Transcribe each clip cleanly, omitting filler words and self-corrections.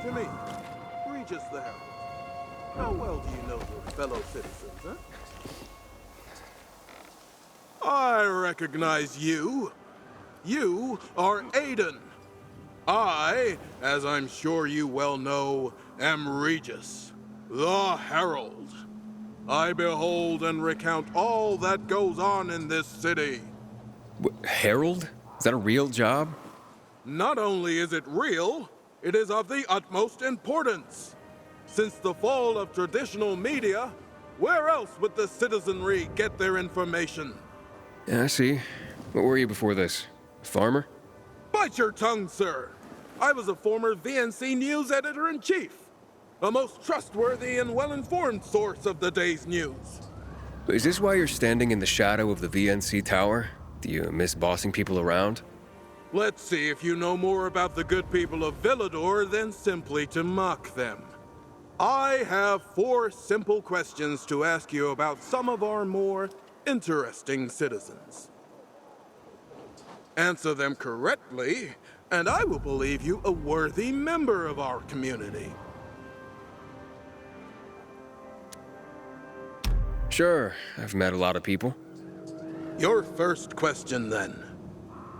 to me, Regis the Herald. How well do you know your fellow citizens, huh? I recognize you. You are Aiden. I, as I'm sure you well know, am Regis, the Herald. I behold and recount all that goes on in this city. Herald? Is that a real job? Not only is it real, it is of the utmost importance. Since the fall of traditional media, where else would the citizenry get their information? Yeah, I see. What were you before this? A farmer? Bite your tongue, sir. I was a former VNC News editor-in-chief, a most trustworthy and well-informed source of the day's news. Is this why you're standing in the shadow of the VNC tower? Do you miss bossing people around? Let's see if you know more about the good people of Villador than simply to mock them. I have 4 simple questions to ask you about some of our more interesting citizens. Answer them correctly, and I will believe you a worthy member of our community. Sure, I've met a lot of people. Your first question, then.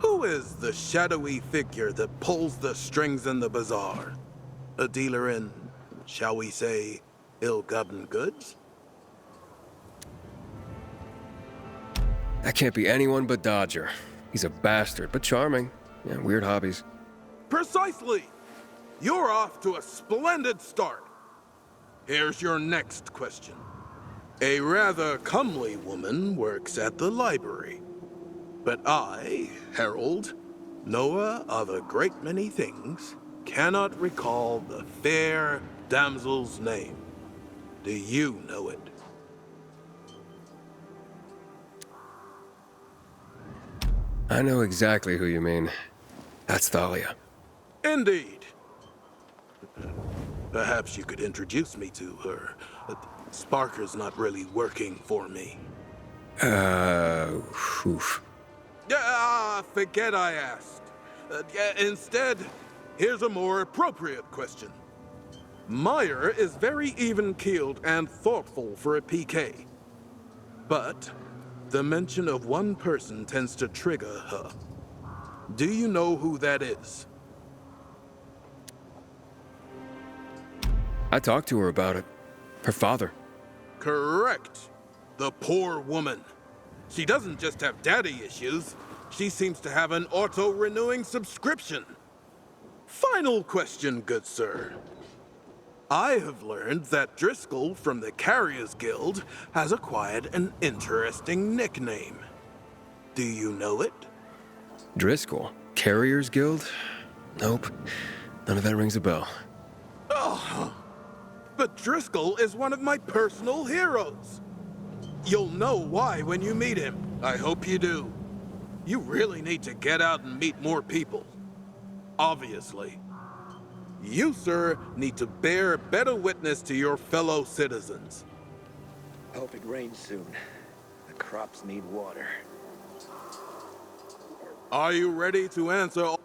Who is the shadowy figure that pulls the strings in the bazaar? A dealer in, shall we say, ill-gotten goods? That can't be anyone but Dodger. He's a bastard, but charming. Yeah, weird hobbies. Precisely! You're off to a splendid start. Here's your next question. A rather comely woman works at the library. But I, Herald, knower of a great many things, cannot recall the fair damsel's name. Do you know it? I know exactly who you mean. That's Thalia. Indeed. Perhaps you could introduce me to her. Sparker's not really working for me. Oof. Forget I asked. Instead, here's a more appropriate question. Meyer is very even-keeled and thoughtful for a PK. But the mention of one person tends to trigger her. Do you know who that is? I talked to her about it. Her father. Correct. The poor woman. She doesn't just have daddy issues. She seems to have an auto-renewing subscription. Final question, good sir. I have learned that Driscoll from the Carriers Guild has acquired an interesting nickname. Do you know it? Driscoll? Carriers Guild? Nope. None of that rings a bell. Oh, but Driscoll is one of my personal heroes. You'll know why when you meet him. I hope you do. You really need to get out and meet more people. Obviously. You, sir, need to bear better witness to your fellow citizens. Hope it rains soon. The crops need water. Are you ready to answer all